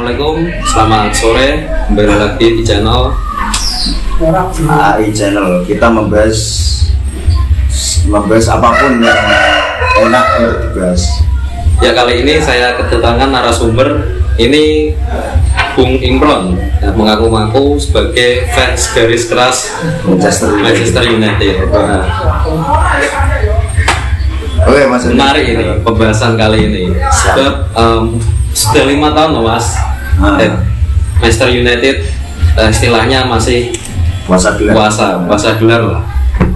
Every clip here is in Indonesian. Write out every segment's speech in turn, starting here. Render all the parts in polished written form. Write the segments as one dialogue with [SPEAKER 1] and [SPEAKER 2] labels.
[SPEAKER 1] Assalamualaikum, selamat sore. Kembali lagi di channel
[SPEAKER 2] AI Channel. Kita membahas apapun yang enak untuk dibahas.
[SPEAKER 1] Ya, kali ini saya kedatangan narasumber. Ini Bung Imron, mengaku-ngaku sebagai fans garis keras Manchester United. Nah,
[SPEAKER 2] Oke, Mas.
[SPEAKER 1] menarik ini pembahasan kali ini. Sebab sudah 5 tahun loh, Mas. Manchester United istilahnya masih
[SPEAKER 2] Puasa
[SPEAKER 1] gelar lah,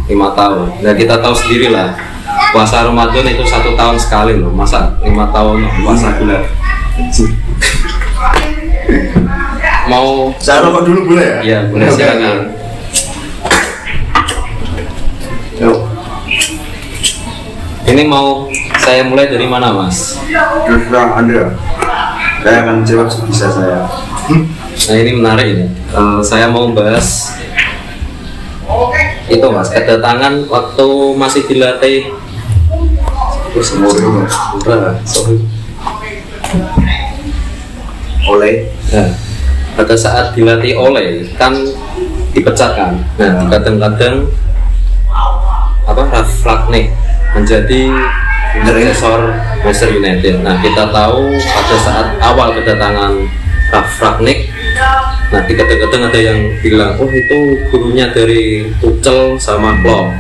[SPEAKER 1] 5 tahun. Nah, kita tahu sendiri lah, puasa Ramadan itu 1 tahun sekali loh, masa 5 tahun puasa gelar. Mau
[SPEAKER 2] saya rokok dulu boleh ya?
[SPEAKER 1] Iya, boleh, silakan.
[SPEAKER 2] Yuk.
[SPEAKER 1] Ini mau saya mulai dari mana, Mas?
[SPEAKER 2] Terserah Anda. Saya akan jawab sebisa saya.
[SPEAKER 1] Nah, ini menarik ini. Saya mau bahas itu, Mas, kedatangan waktu masih dilatih
[SPEAKER 2] Oleh
[SPEAKER 1] Nah, pada saat dilatih oleh kan dipecahkan. Nah, kadang-kadang Ralf Rangnick menjadi suksesor Manchester United. Nah, kita tahu pada saat awal kedatangan Ralf Rangnick, nah kadang-kadang ada yang bilang, oh itu gurunya dari Tuchel sama Klopp.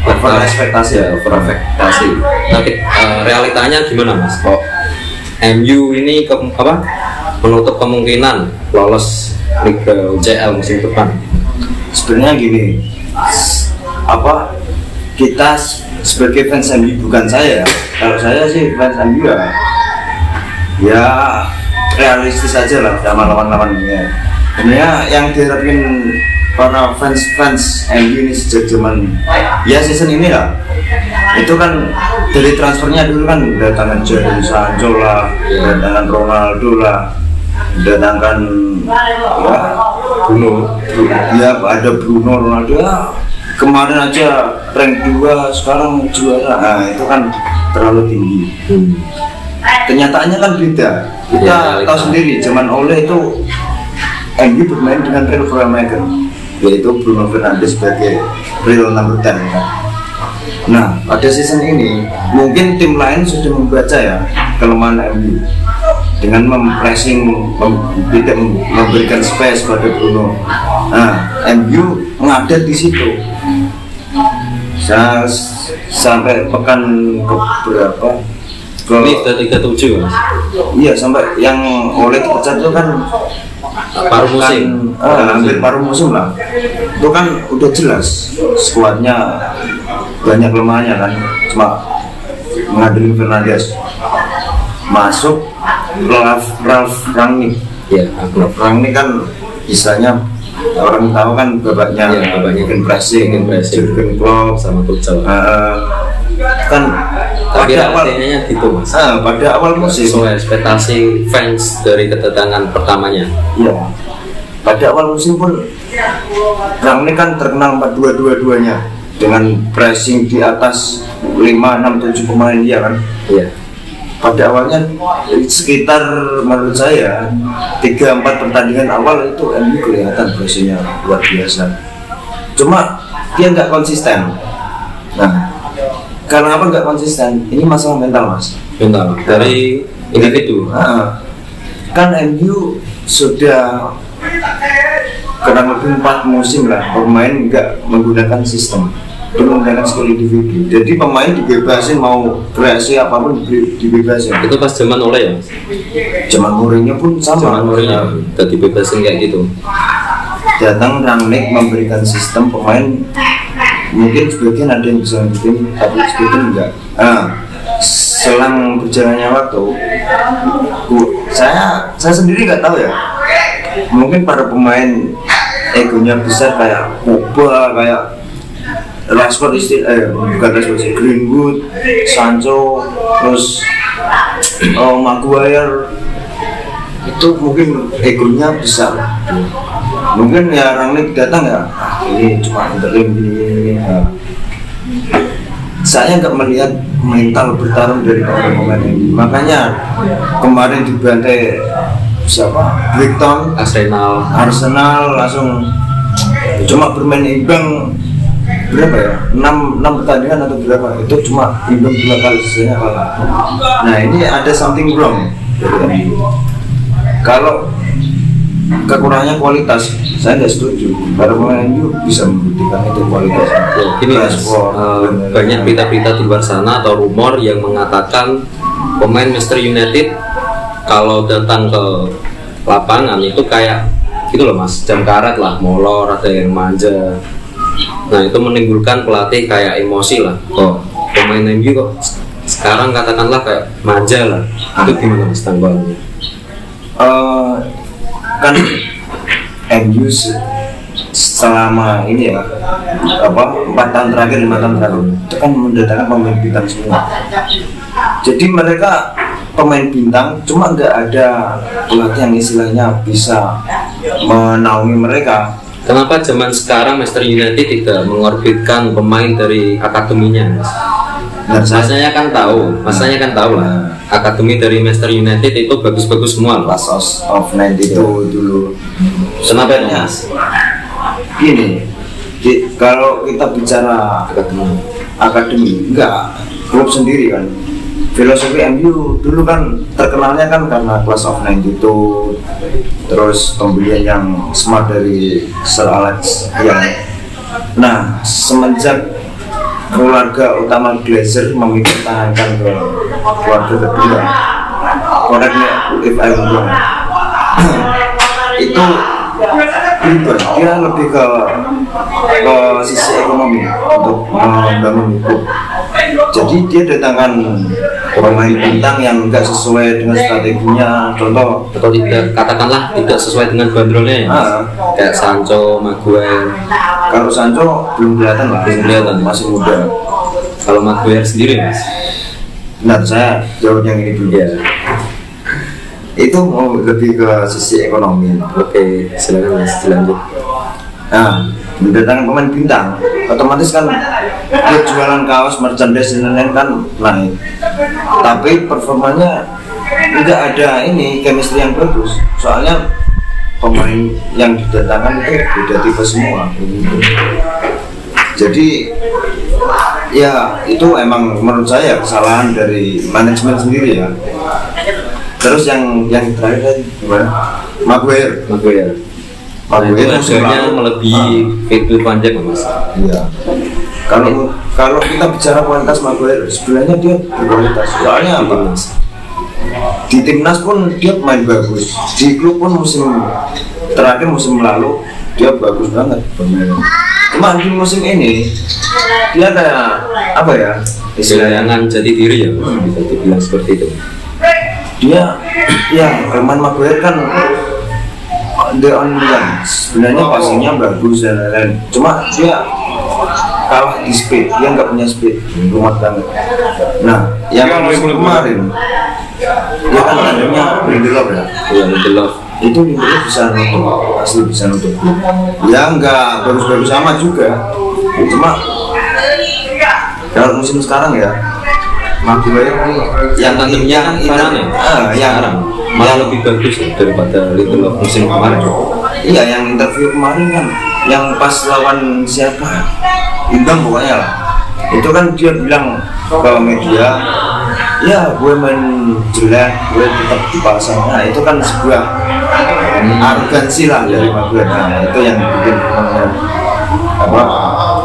[SPEAKER 2] over ekspektasi.
[SPEAKER 1] Ya, over ekspektasi. Nah, realitanya gimana, Mas? Kok MU ini menutup kemungkinan lolos Liga UCL musim depan?
[SPEAKER 2] Sebenarnya gini, kita sebagai fans MU, bukan saya. Kalau saya sih fans MU ya realistis aja lah sama lawan-lawannya. Sebenarnya yang diharapin para fans MU ini sejak zaman ya season ini lah, itu kan dari transfernya dulu kan datangkan Jadon Sancho lah, datangkan Ronaldo lah, datangkan ya Bruno, ya ada Bruno, Ronaldo ya. Kemarin aja rank 2, sekarang juara. Nah, itu kan terlalu tinggi. Kenyataannya kan beda. Kita tahu sendiri, zaman Ole itu MU bermain dengan real playmaker, yaitu Bruno Fernandes sebagai real number 10 kan. Nah, pada season ini mungkin tim lain sudah membaca ya kelemahan MU dengan mempressing, tidak memberikan space pada Bruno. Nah, MU mengadat di situ. Saya sampai pekan berapa?
[SPEAKER 1] Ini sudah 37, Mas.
[SPEAKER 2] Iya, sampai yang oleh dipecat itu kan
[SPEAKER 1] paruh musim.
[SPEAKER 2] Hampir paruh musim lah. Itu kan udah jelas skuadnya banyak kelemahannya kan. Cuma mengadili Fernandes masuk Ralf Rangnick.
[SPEAKER 1] Ya,
[SPEAKER 2] Ralf Rangnick kan istilahnya orang tahu kan bapaknya bikin pressing, Jurgen Klopp
[SPEAKER 1] sama Tuchel.
[SPEAKER 2] Kan
[SPEAKER 1] tapi
[SPEAKER 2] pada awal
[SPEAKER 1] gitu, Mas.
[SPEAKER 2] Pada awal musim
[SPEAKER 1] sesuai ekspektasi fans dari kedatangan pertamanya.
[SPEAKER 2] iya, pada awal musim pun Rangnick kan terkenal 4-2-2-2-nya dengan pressing di atas 5, 6, 7 pemain dia kan.
[SPEAKER 1] Iya.
[SPEAKER 2] Pada awalnya sekitar menurut saya 3-4 pertandingan awal itu MU kelihatan pressingnya luar biasa. Cuma dia nggak konsisten. Nah, karena apa nggak konsisten? Ini masalah mental, Mas.
[SPEAKER 1] Mental dari individu.
[SPEAKER 2] Kan MU sudah kurang lebih 4 musim lah bermain nggak menggunakan sistem, menggunakan skill individu. Jadi pemain dibebasin, mau kreasi apapun dibebasin.
[SPEAKER 1] Itu pas zaman Ole ya, Mas?
[SPEAKER 2] Zaman Mourinho pun sama.
[SPEAKER 1] Zaman Mourinho udah dibebasin kayak gitu.
[SPEAKER 2] Datang Rangnick memberikan sistem, pemain mungkin sebagian ada yang bisa bikin, tapi sebagian enggak. Selang berjalannya waktu, saya sendiri nggak tahu ya. Mungkin para pemain egonya besar kayak Pogba, kayak Rashford, bukan Rashford, Greenwood, Sancho, terus Maguire, itu mungkin egonya besar. Mungkin ya Rangnick datang ya, ini cuma interim gini. Saya nggak melihat mental bertarung dari pemain ini. Makanya kemarin dibantai siapa Brighton, Arsenal langsung cuma bermain imbang berapa ya, 6 pertandingan atau berapa, itu cuma imbang 2 kali, sisanya kalah. Nah ini ada something wrong. Kalau kekurangannya kualitas, saya nggak setuju. Para pemain itu bisa membuktikan itu kualitas.
[SPEAKER 1] Ini banyak berita-berita di luar sana atau rumor yang mengatakan pemain Manchester United kalau datang ke lapangan itu kayak gitu loh mas, jam karet lah, molor, ada yang manja. Nah itu menimbulkan pelatih kayak emosi lah. Oh pemain MU kok sekarang katakanlah kayak manja lah. Itu gimana mas tanggapannya?
[SPEAKER 2] Kan MU selama ini ya 4 tahun terakhir, 5 tahun terakhir itu kan mendatangkan pemain bintang semua. Jadi mereka pemain bintang, cuma nggak ada pelatih yang istilahnya bisa menaungi mereka.
[SPEAKER 1] Kenapa zaman sekarang Manchester United tidak mengorbitkan pemain dari akademinya? Masanya kan tahu lah. Akademi dari Manchester United itu bagus-bagus semua.
[SPEAKER 2] Class of 92 dulu.
[SPEAKER 1] Kenapa mas?
[SPEAKER 2] Gini, kalau kita bicara akademi, enggak, klub sendiri kan. Filosofi MU dulu kan terkenalnya kan karena Class of 92, terus pembelian yang smart dari Sir Alex yang. Nah, semenjak keluarga utama Glazer mempertahankan ke keluarga kedua, correct me if I'm wrong, itu berubah, dia lebih ke sisi ekonomi untuk membangun klub. Jadi dia datangkan pemain bintang yang enggak sesuai dengan strateginya, contoh
[SPEAKER 1] atau tidak, katakanlah tidak sesuai dengan bandrolnya ya. Kayak Sancho, Maguire.
[SPEAKER 2] Kalau Sancho belum kelihatan lah, masih muda.
[SPEAKER 1] Kalau Maguire sendiri mas?
[SPEAKER 2] Nah saya jawab yang ini dulu ya. Itu mau lebih ke sisi ekonomi.
[SPEAKER 1] Oke, silakan mas, lanjut.
[SPEAKER 2] Nah, mendatangkan pemain bintang, otomatis kan dia jualan kaos, merchandise dan lain-lain kan naik. Tapi performanya tidak ada ini chemistry yang bagus. Soalnya pemain yang didatangkan itu beda tipe semua. Jadi ya itu emang menurut saya kesalahan dari manajemen sendiri ya. Terus yang terakhir tadi gimana? Maguire
[SPEAKER 1] harganya melebihi Virgil van Dijk mas.
[SPEAKER 2] Iya. Kalau kita bicara kualitas Maguire, sebenarnya dia berkualitas. Soalnya apa? Di timnas pun dia main bagus. Di klub pun musim terakhir, musim lalu dia bagus banget bermain. Cuma di musim ini dia kayak apa ya?
[SPEAKER 1] Kehilangan jati diri ya, bisa dibilang seperti itu.
[SPEAKER 2] Dia ya bermain Maguire kan the only one. Sebenarnya passingnya bagus dan lain-lain. Cuma dia kalah di speed, dia nggak punya speed, lemah banget. Nah, yang musim kemarin dia kan tandemnya Lindelof ya.
[SPEAKER 1] Iya Lindelof.
[SPEAKER 2] Itu Lindelof bisa nutup, asli bisa nutup. Ya nggak bagus-bagus sama juga. Cuma kalau musim sekarang ya Maguire
[SPEAKER 1] yang tandemnya kan sekarang ya.
[SPEAKER 2] Yang
[SPEAKER 1] malah lebih bagus daripada Lindelof musim kemarin.
[SPEAKER 2] Iya, yang interview kemarin kan yang pas lawan siapa imbang pokoknya lah, itu kan dia bilang ke media ya gue main jelek, gue tetap dipasang. Nah itu kan sebuah arogansi lah dari Maguire. Nah itu yang bikin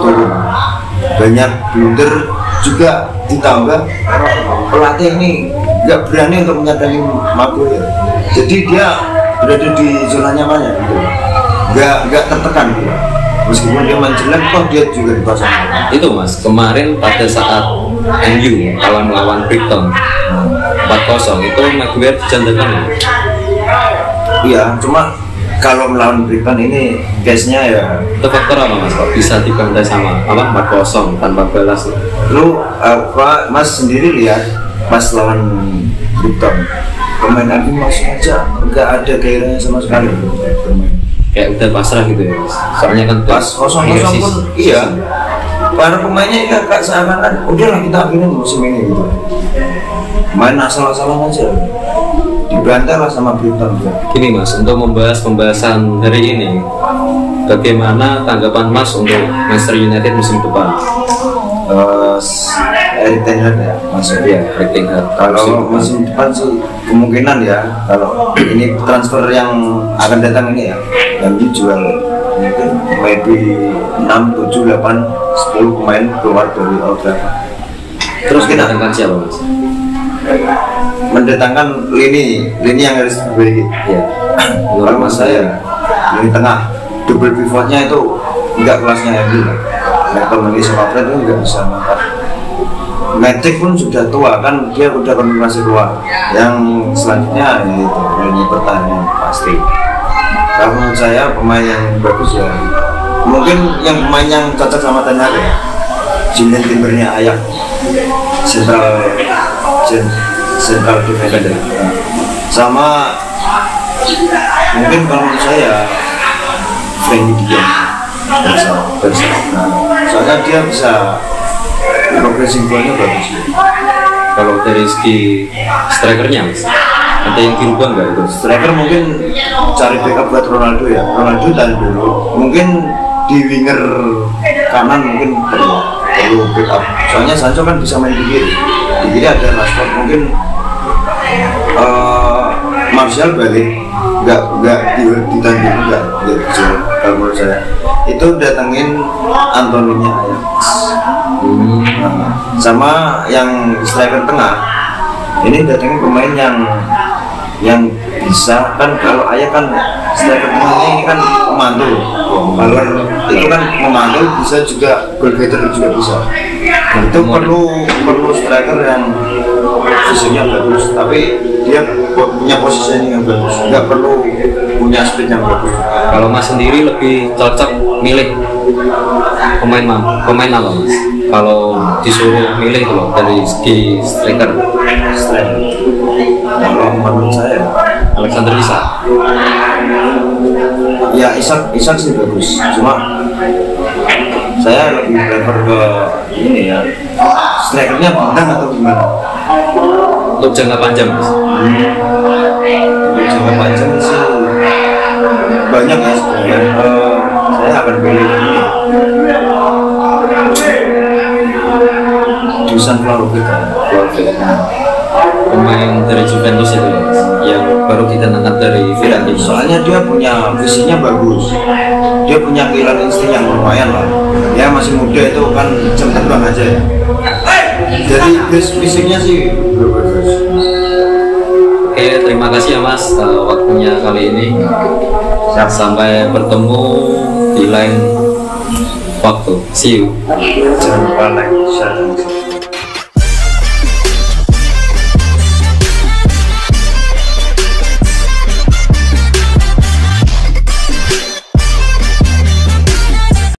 [SPEAKER 2] turun. Banyak blunder juga, ditambah pelatih ini nggak berani untuk menyadarkan Maguire. Jadi dia berada di zona nyamannya gitu. Nggak tertekan gitu. Meskipun dia main jelek, kok dia juga dipasang.
[SPEAKER 1] Itu mas, kemarin pada saat MU melawan Brighton 4-0 itu Maguire dijandakan ya?
[SPEAKER 2] Iya, cuma kalau melawan Brighton ini case-nya ya
[SPEAKER 1] itu faktor apa mas, kok bisa dibantai sama 4-0 tanpa balas?
[SPEAKER 2] Lu mas sendiri lihat pas lawan Brighton, pemain MU langsung aja nggak ada gairahnya sama sekali bermain.
[SPEAKER 1] Kayak udah pasrah gitu ya mas. Soalnya kan
[SPEAKER 2] pas 0-0 pun iya, para pemainnya ya kak udahlah kita akhirnya musim ini gitu, main asal-asalan aja di dibantai lah sama Brighton ya.
[SPEAKER 1] Gini Mas, untuk membahas pembahasan hari ini, bagaimana tanggapan Mas untuk Manchester United musim depan?
[SPEAKER 2] Erik ten Hag ya maksudnya.
[SPEAKER 1] Erik ten Hag.
[SPEAKER 2] Kalau musim depan sih kemungkinan ya, kalau ini transfer yang akan datang ini ya, yang dijual mungkin maybe 6, 7, 8, 10 pemain keluar dari Old Trafford.
[SPEAKER 1] Terus kita datangkan siapa Mas?
[SPEAKER 2] Mendatangkan lini yang harus diperbaiki.
[SPEAKER 1] Ya.
[SPEAKER 2] Kalau mas saya lini tengah double pivotnya itu enggak kelasnya Henry lah. Kalau sama Fred itu enggak bisa mantap. Matic pun sudah tua kan, dia udah konfirmasi keluar. Yang selanjutnya yaitu lini pertahanan pasti. Kalau menurut saya pemain yang bagus ya, mungkin yang pemain yang cocok sama Ten Hag ya, Julian Timbernya Ajax, central defender, sama mungkin kalau menurut saya Frenkie de Jong Barca. Soalnya dia bisa progressing ball-nya bagus.
[SPEAKER 1] Kalau dari segi strikernya Mas, ada yang dirubah nggak itu?
[SPEAKER 2] Striker mungkin cari backup buat Ronaldo ya. Ronaldo tahan dulu. Mungkin di winger kanan mungkin perlu backup. Soalnya Sancho kan bisa main di kiri. Di kiri ada Rashford, mungkin Martial balik, nggak ditanding, nggak dijual. Kalau menurut saya itu datengin Antoninya Ajax. Sama yang striker tengah ini datengin pemain yang bisa kan, kalau Ajax kan striker tengahnya ini kan memantul. Kalau itu kan memantul bisa juga goal getter juga bisa. Itu perlu striker yang fisiknya bagus, tapi dia punya posisi yang bagus, nggak perlu punya speed yang bagus.
[SPEAKER 1] Kalau Mas sendiri lebih cocok milih pemain apa Mas? Kalau disuruh milih loh dari segi striker,
[SPEAKER 2] kalau menurut saya
[SPEAKER 1] Alexander Isak.
[SPEAKER 2] Ya Isak sih bagus, cuma saya lebih prefer ke ini ya, strikernya bintang atau gimana?
[SPEAKER 1] Untuk jangka panjang Mas?
[SPEAKER 2] Untuk jangka panjang sih banyak ya sebenarnya. Saya akan pilih ini Dusan Vlahovic,
[SPEAKER 1] pemain dari Juventus itu ya, Mas, yang baru didatangkan dari Fiorentina.
[SPEAKER 2] Soalnya dia punya visinya bagus, dia punya killer insting yang lumayan lah. Ya masih muda itu kan jam terbang aja ya. Jadi visinya sih bagus.
[SPEAKER 1] Oke, terima kasih ya Mas waktunya kali ini. Sampai bertemu di lain waktu. See you.
[SPEAKER 2] Jangan lupa like, share, dan subscribe.